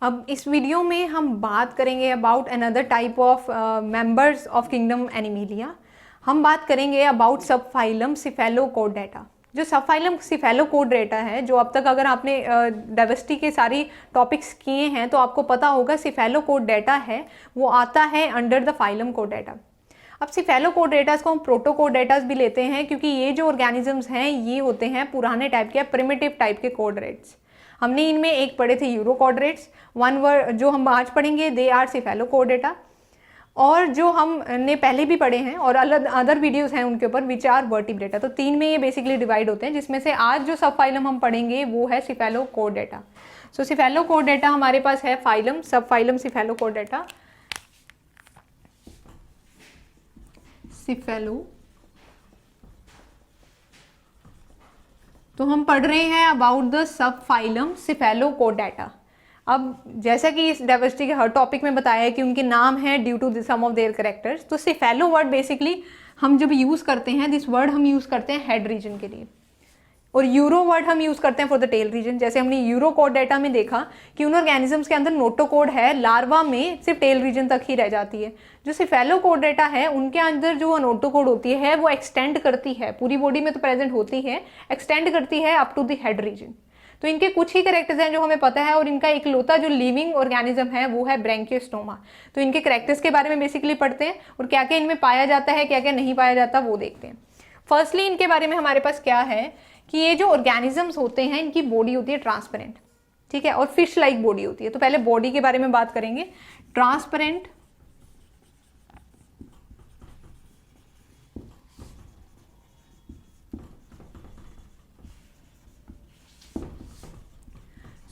अब इस वीडियो में हम बात करेंगे about another type of members of kingdom Animalia. हम बात करेंगे अबाउट सब फाइलम सिफेलोकोडेटा। जो सब फाइलम सिफेलोकोडेटा है, जो अब तक अगर आपने डाइवर्सिटी के सारी टॉपिक्स किए हैं तो आपको पता होगा सिफेलोकोडेटा है वो आता है अंडर द फाइलम कोडेटा। अब सिफेलोकोडेटास को हम प्रोटोकोडेटास भी लेते हैं क्योंकि ये जो ऑर्गेनिजम्स हैं ये होते हैं पुराने टाइप के प्रिमिटिव टाइप के कोडरेट्स। हमने इनमें एक पढ़े थे यूरोकोडरेट्स, वन वर्ड जो हम आज पढ़ेंगे दे आर सिफेलोकोडेटा, और जो हमने पहले भी पढ़े हैं और अदर वीडियोस हैं उनके ऊपर विच आर वर्टिब्रेटा। तो तीन में ये बेसिकली डिवाइड होते हैं, जिसमें से आज जो सब फाइलम हम पढ़ेंगे वो है सिफेलोकोडेटा। सो सिफेलोकोडेटा हमारे पास है फाइलम, सब फाइलम सिफेलोकोडेटा, सिफेलो। तो हम पढ़ रहे हैं about the sub phylum Cephalochordata. अब जैसा कि इस डाइवर्सिटी के हर टॉपिक में बताया है कि उनके नाम है due to the sum of their characters. तो सिफेलो वर्ड बेसिकली हम जब यूज करते हैं, दिस वर्ड हम यूज करते हैं हेड रीजन के लिए, और यूरो वर्ड हम यूज करते हैं फॉर द टेल रीजन। जैसे हमने यूरोकोडेटा में देखा कि उन ऑर्गेनिजम्स के अंदर नोटोकोड है, लार्वा में सिर्फ टेल रीजन तक ही रह जाती है। जो सिफेलोकोडेटा है उनके अंदर जो नोटोकोड होती है वो एक्सटेंड करती है, पूरी बॉडी में तो प्रेजेंट होती है, एक्सटेंड करती है up to the head region. तो इनके कुछ ही कैरेक्टर्स हैं जो हमें पता है, और इनका इकलौता जो लिविंग ऑर्गेनिज्म है वो है ब्रैंकियोस्टोमा। तो इनके कैरेक्टर्स के बारे में बेसिकली पढ़ते हैं और क्या क्या इनमें पाया जाता है, क्या क्या नहीं पाया जाता वो देखते हैं। फर्स्टली इनके बारे में हमारे पास क्या है कि ये जो ऑर्गेनिजम्स होते हैं इनकी बॉडी होती है ट्रांसपेरेंट, ठीक है, और फिश लाइक बॉडी होती है। तो पहले बॉडी के बारे में बात करेंगे, ट्रांसपेरेंट,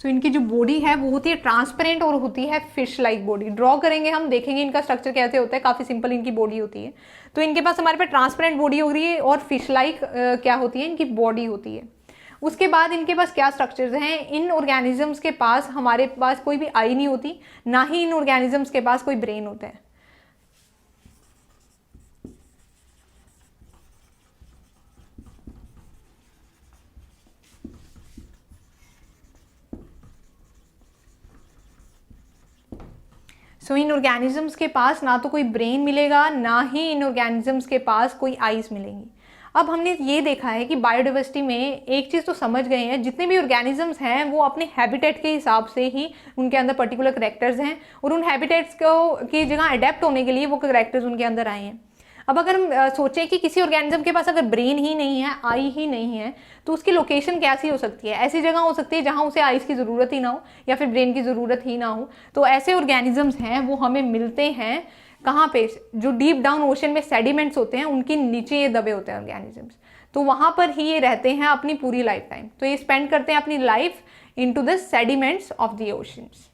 सो इनकी जो बॉडी है वो होती है ट्रांसपेरेंट और होती है फिश लाइक बॉडी। ड्रॉ करेंगे हम, देखेंगे इनका स्ट्रक्चर कैसे होता है, काफी सिंपल इनकी बॉडी होती है। तो इनके पास हमारे पास ट्रांसपेरेंट बॉडी हो रही है और फिश लाइक क्या होती है, इनकी बॉडी होती है। उसके बाद इनके पास क्या स्ट्रक्चर्स हैं, इन ऑर्गेनिजम्स के पास हमारे पास कोई भी आई नहीं होती, ना ही इन ऑर्गेनिजम्स के पास कोई ब्रेन होता है। सो इन ऑर्गेनिजम्स के पास ना तो कोई ब्रेन मिलेगा, ना ही इन ऑर्गेनिजम्स के पास कोई आईज मिलेंगी। अब हमने ये देखा है कि बायोडाइवर्सिटी में एक चीज़ तो समझ गए हैं, जितने भी ऑर्गेनिजम्स हैं वो अपने हैबिटेट के हिसाब से ही उनके अंदर पर्टिकुलर कैरेक्टर्स हैं, और उन हैबिटेट्स को की जगह अडेप्ट होने के लिए वो कैरेक्टर्स उनके अंदर आए हैं। अब अगर हम सोचें कि किसी ऑर्गेनिज्म के पास अगर ब्रेन ही नहीं है, आई ही नहीं है, तो उसकी लोकेशन कैसी हो सकती है? ऐसी जगह हो सकती है जहां उसे आइस की ज़रूरत ही ना हो या फिर ब्रेन की ज़रूरत ही ना हो। तो ऐसे ऑर्गेनिजम्स हैं वो हमें मिलते हैं कहाँ पे, जो डीप डाउन ओशन में सेडिमेंट्स होते हैं उनके नीचे ये दबे होते हैं ऑर्गेनिजम्स। तो वहां पर ही ये रहते हैं अपनी पूरी लाइफ टाइम। तो ये स्पेंड करते हैं अपनी life into the sediments of the oceans.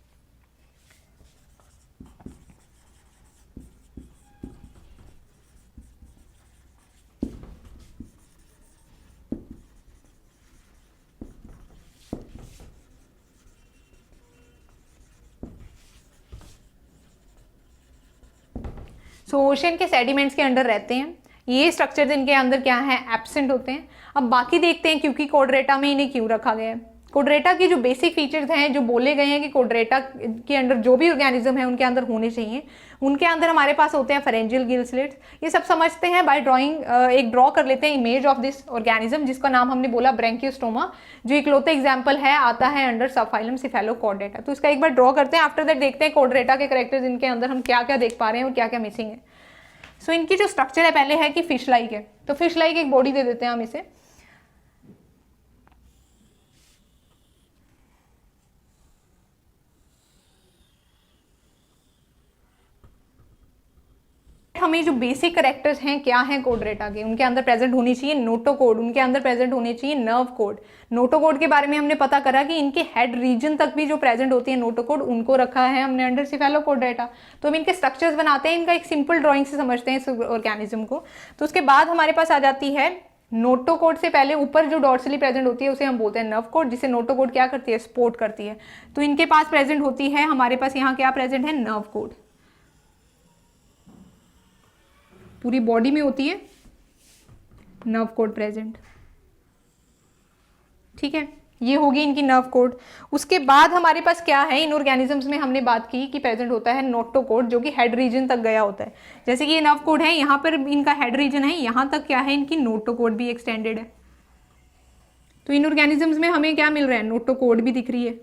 So ocean के सेडिमेंट्स के अंडर रहते हैं। ये स्ट्रक्चर्स इनके अंदर क्या है, एब्सेंट होते हैं। अब बाकी देखते हैं क्योंकि कोडरेटा में इन्हें क्यों रखा गया है। कोडरेटा की जो बेसिक फीचर्स हैं जो बोले गए हैं कि कोडरेटा के अंदर जो भी ऑर्गेनिज्म है उनके अंदर होने चाहिए, उनके अंदर हमारे पास होते हैं फेरेंजियल गिल स्लिट्स। ये सब समझते हैं बाय ड्राइंग, एक ड्रॉ कर लेते हैं इमेज ऑफ दिस ऑर्गेनिज्म जिसका नाम हमने बोला ब्रैंकियोस्टोमा, जो इकलौता एग्जाम्पल है आता है अंडर सबफाइलम सिफेलोकोडेटा। तो इसका एक बार ड्रॉ करते हैं, आफ्टर दैट देखते हैं कोडरेटा के कैरेक्टर्स इनके अंदर हम क्या क्या देख पा रहे हैं और क्या क्या मिसिंग है। सो इनकी जो स्ट्रक्चर है पहले है कि फिश लाइक है, तो फिश लाइक एक बॉडी दे देते हैं हम इसे। हमें जो बेसिक कैरेक्टर्स हैं क्या हैं कोडरेटा के, उनके अंदर प्रेजेंट होनी चाहिए नोटोकोड, उनके अंदर प्रेजेंट होने चाहिए नर्व कोड। नोटोकोड के बारे में हमने पता करा कि इनके हेड रीजन तक भी जो प्रेजेंट होती है नोटोकोड, उनको रखा है हमने अंडर सिफेलोकोडेटा। तो हम इनके स्ट्रक्चर्स बनाते हैं, इनका एक सिंपल ड्राइंग से समझते हैं इस ऑर्गेनिज्म को। तो उसके बाद हमारे पास आ जाती है नोटोकोड से पहले ऊपर जो डॉर्सली प्रेजेंट होती है उसे हम बोलते हैं नर्व कोड, जिसे नोटोकोड क्या करती है, सपोर्ट करती है। तो इनके पास प्रेजेंट होती है, हमारे पास यहाँ क्या प्रेजेंट है, नर्व कोड, पूरी बॉडी में होती है नर्व कोड प्रेजेंट, ठीक है। ये होगी इनकी नर्व कोड। उसके बाद हमारे पास क्या है, इन ऑर्गेनिजम्स में हमने बात की कि प्रेजेंट होता है नोटोकोड, जो कि हेड रीजन तक गया होता है। जैसे कि ये नर्व कोड है, यहाँ पर इनका हेड रीजन है, यहाँ तक क्या है, इनकी नोटोकोड भी एक्सटेंडेड है। तो इन ऑर्गेनिजम्स में हमें क्या मिल रहा है, नोटोकोड भी दिख रही है।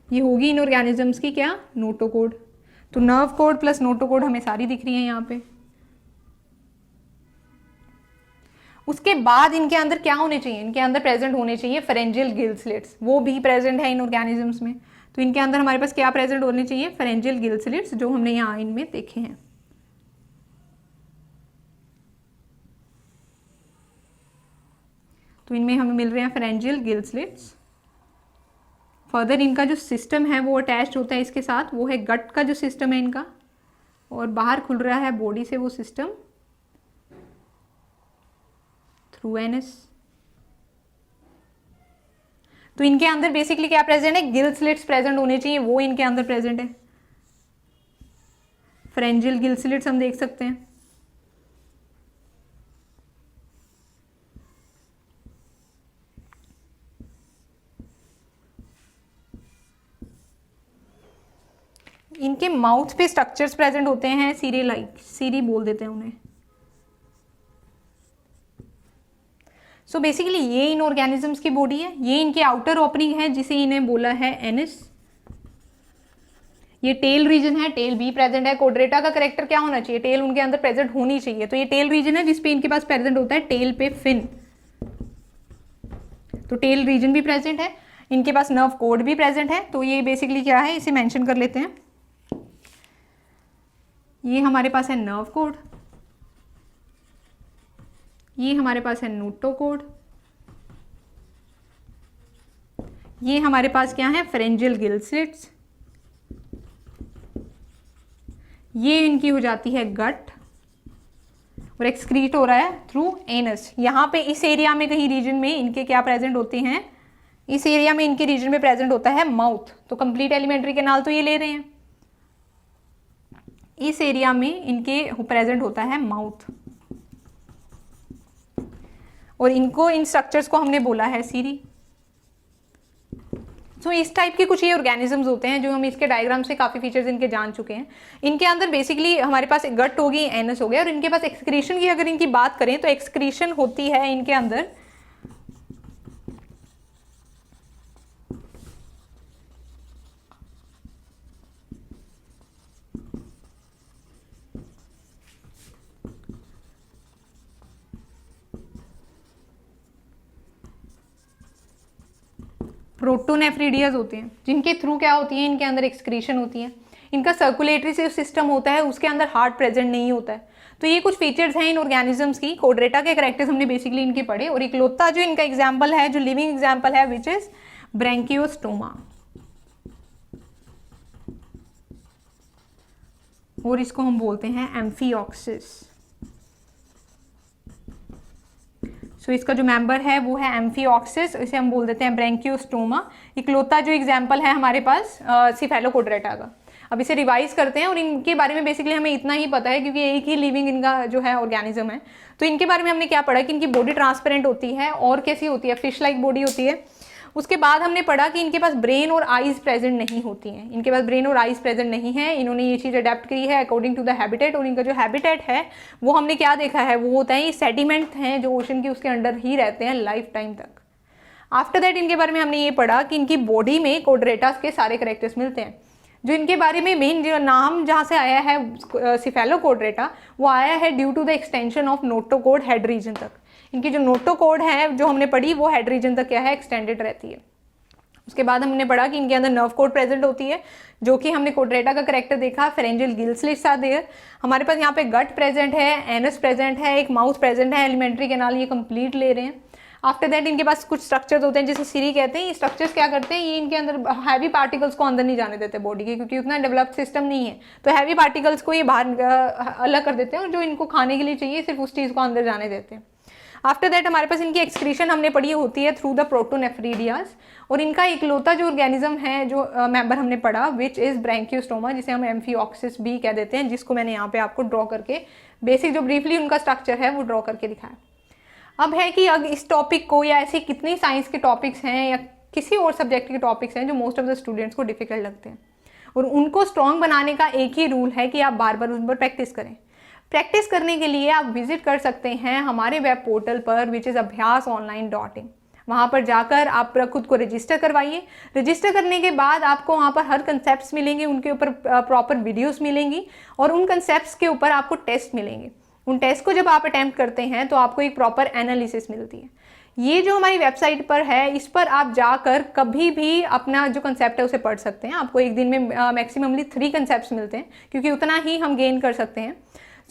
ये होगी इन ऑर्गेनिजम्स की क्या, नोटोकोड। तो नर्व कोड प्लस नोटोकोड हमें सारी दिख रही है यहाँ पे। उसके बाद इनके अंदर क्या होने चाहिए, इनके अंदर प्रेजेंट होने चाहिए फेरेंजियल गिल स्लिट्स, वो भी प्रेजेंट है इन ऑर्गेनिजम्स में। तो इनके अंदर हमारे पास क्या प्रेजेंट होने चाहिए, फेरेंजियल गिल स्लिट्स, जो हमने यहाँ इनमें देखे हैं। तो इनमें हमें मिल रहे हैं फेरेंजियल गिल स्लिट्स। फर्दर इनका जो सिस्टम है वो अटैच्ड होता है इसके साथ, वो है गट का जो सिस्टम है इनका, और बाहर खुल रहा है बॉडी से वो सिस्टम थ्रू एनस। तो इनके अंदर बेसिकली क्या प्रेजेंट है, गिल स्लिट्स प्रेजेंट होने चाहिए, वो इनके अंदर प्रेजेंट है। फेरेंजियल गिल स्लिट्स हम देख सकते हैं। इनके माउथ पे स्ट्रक्चर्स प्रेजेंट होते हैं, सीरी लाइक, सीरी बोल देते हैं उन्हें। सो बेसिकली ये इन ऑर्गेनिजम्स की बॉडी है, ये इनकी आउटर ओपनिंग है जिसे इन्हें बोला है एनिस। ये टेल रीजन है, टेल भी प्रेजेंट है। कोड्रेटा का करेक्टर क्या होना चाहिए, टेल उनके अंदर प्रेजेंट होनी चाहिए। तो ये टेल रीजन है जिसपे इनके पास प्रेजेंट होता है टेल पे फिन। तो टेल रीजन भी प्रेजेंट है, इनके पास नर्व कोड भी प्रेजेंट है। तो ये बेसिकली क्या है, इसे मेंशन कर लेते हैं। ये हमारे पास है नर्व कोड, ये हमारे पास है नोटोकोड, ये हमारे पास क्या है, फेरेंजियल गिल स्लिट्स, ये इनकी हो जाती है गट, और एक्सक्रीट हो रहा है थ्रू एनस। यहाँ पे इस एरिया में कहीं रीजन में इनके क्या प्रेजेंट होते हैं, इस एरिया में इनके रीजन में प्रेजेंट होता है माउथ। तो कंप्लीट एलिमेंट्री कैनाल तो ये ले रहे हैं, इस एरिया में इनके प्रेजेंट होता है माउथ, और इनको, इन स्ट्रक्चर्स को हमने बोला है सीरी। तो इस टाइप के कुछ ये ऑर्गेनिजम्स होते हैं जो हम इसके डायग्राम से काफ़ी फीचर्स इनके जान चुके हैं। इनके अंदर बेसिकली हमारे पास गट होगी, एनस हो गया, और इनके पास एक्सक्रीशन की अगर इनकी बात करें तो एक्सक्रीशन होती है इनके अंदर प्रोटोनेफ्रिडियस होते हैं, जिनके थ्रू क्या होती है, इनके अंदर एक्सक्रीशन होती है। इनका सर्कुलेटरी सिस्टम होता है, उसके अंदर हार्ट प्रेजेंट नहीं होता है। तो ये कुछ फीचर्स हैं इन ऑर्गेनिजम्स की। कोड्रेटा के कैरेक्टर्स हमने बेसिकली इनके पढ़े, और इकलौता जो इनका एग्जाम्पल है, जो लिविंग एग्जाम्पल है, विच इज ब्रैंकियोस्टोमा, और इसको हम बोलते हैं एम्फिऑक्सिस। सो इसका जो मेंबर है वो है एम्फिऑक्सिस, इसे हम बोल देते हैं ब्रैंकियोस्टोमा। इकलौता जो एग्जाम्पल है हमारे पास सिफेलोकोड्रेटा का। अब इसे रिवाइज करते हैं, और इनके बारे में बेसिकली हमें इतना ही पता है क्योंकि एक ही लिविंग इनका जो है ऑर्गेनिज्म है। तो इनके बारे में हमने क्या पढ़ा कि इनकी बॉडी ट्रांसपेरेंट होती है, और कैसी होती है, फिश लाइक बॉडी होती है। उसके बाद हमने पढ़ा कि इनके पास ब्रेन और आईज प्रेजेंट नहीं होती हैं, इनके पास ब्रेन और आईज प्रेजेंट नहीं है। इन्होंने ये चीज़ अडेप्ट करी है अकॉर्डिंग टू द हैबिटेट, और इनका जो हैबिटेट है वो हमने क्या देखा है, वो होता है ये सेडिमेंट हैं जो ओशन की उसके अंडर ही रहते हैं लाइफ टाइम तक। आफ्टर दैट इनके बारे में हमने ये पढ़ा कि इनकी बॉडी में कोड्रेटास के सारे कैरेक्टर्स मिलते हैं। जो इनके बारे में मेन जो नाम जहाँ से आया है सिफेलोकोड्रेटा, वो आया है due to the extension of notochord head region तक। इनकी जो नोटोकोड है जो हमने पढ़ी वो हेड रीजन तक क्या है, एक्सटेंडेड रहती है। उसके बाद हमने पढ़ा कि इनके अंदर नर्व कोड प्रेजेंट होती है, जो कि हमने कोड्रेटा का कैरेक्टर देखा, pharyngeal gill slits are there. हमारे पास यहाँ पे गट प्रेजेंट है, एनस प्रेजेंट है, एक माउथ प्रेजेंट है, एलिमेंट्री कैनाल ये कंप्लीट ले रहे हैं। आफ्टर दैट इनके पास कुछ स्ट्रक्चर्स होते हैं जिसे सीरी कहते हैं। ये स्ट्रक्चर्स क्या करते हैं, ये इनके अंदर हैवी पार्टिकल्स को अंदर नहीं जाने देते बॉडी के, क्योंकि उतना डेवलप्ड सिस्टम नहीं है। तो हैवी पार्टिकल्स को ये बाहर अलग कर देते हैं, और जो इनको खाने के लिए चाहिए सिर्फ उस चीज़ को अंदर जाने देते हैं। आफ्टर दैट हमारे पास इनकी एक्सक्रीशन हमने पढ़ी होती है थ्रू द प्रोटोनेफ्रीडियाज, और इनका इकलौता जो ऑर्गेनिज्म है जो मेंबर हमने पढ़ा विच इज ब्रैंकियोस्टोमा, जिसे हम एम्फिऑक्सिस भी कह देते हैं, जिसको मैंने यहाँ पे आपको ड्रॉ करके बेसिक जो ब्रीफली उनका स्ट्रक्चर है वो ड्रॉ करके दिखाया। अब है कि अगर इस टॉपिक को या ऐसे कितने साइंस के टॉपिक्स हैं या किसी और सब्जेक्ट के टॉपिक्स हैं जो मोस्ट ऑफ द स्टूडेंट्स को डिफिकल्ट लगते हैं, और उनको स्ट्रॉन्ग बनाने का एक ही रूल है कि आप बार बार उन पर प्रैक्टिस करें। प्रैक्टिस करने के लिए आप विजिट कर सकते हैं हमारे वेब पोर्टल पर विच इज़ abhyasonline.in। वहाँ पर जाकर आप खुद को रजिस्टर करवाइए। रजिस्टर करने के बाद आपको वहाँ पर हर कंसेप्ट मिलेंगे, उनके ऊपर प्रॉपर वीडियोस मिलेंगी, और उन कंसेप्ट के ऊपर आपको टेस्ट मिलेंगे। उन टेस्ट को जब आप अटैम्प्ट करते हैं तो आपको एक प्रॉपर एनालिसिस मिलती है। ये जो हमारी वेबसाइट पर है, इस पर आप जाकर कभी भी अपना जो कंसेप्ट है उसे पढ़ सकते हैं। आपको एक दिन में मैक्सिममली 3 कंसेप्ट मिलते हैं, क्योंकि उतना ही हम गेन कर सकते हैं।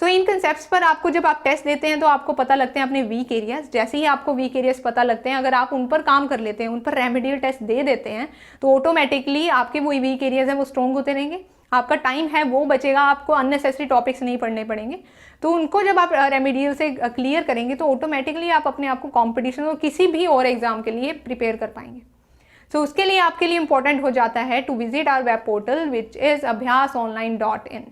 सो इन कंसेप्ट्स पर आपको जब आप टेस्ट देते हैं तो आपको पता लगते हैं अपने वीक एरियाज। जैसे ही आपको वीक एरियाज पता लगते हैं, अगर आप उन पर काम कर लेते हैं, उन पर रेमेडियल टेस्ट दे देते हैं, तो ऑटोमेटिकली आपके वो वीक एरियाज हैं वो स्ट्रॉन्ग होते रहेंगे। आपका टाइम है वो बचेगा, आपको अननेसेसरी टॉपिक्स नहीं पढ़ने पड़ेंगे। तो उनको जब आप रेमेडियल से क्लियर करेंगे तो ऑटोमेटिकली आप अपने आप को कॉम्पिटिशन और किसी भी और एग्जाम के लिए प्रिपेयर कर पाएंगे। तो उसके लिए आपके लिए इंपॉर्टेंट हो जाता है to visit our web portal which is abhyasonline.in।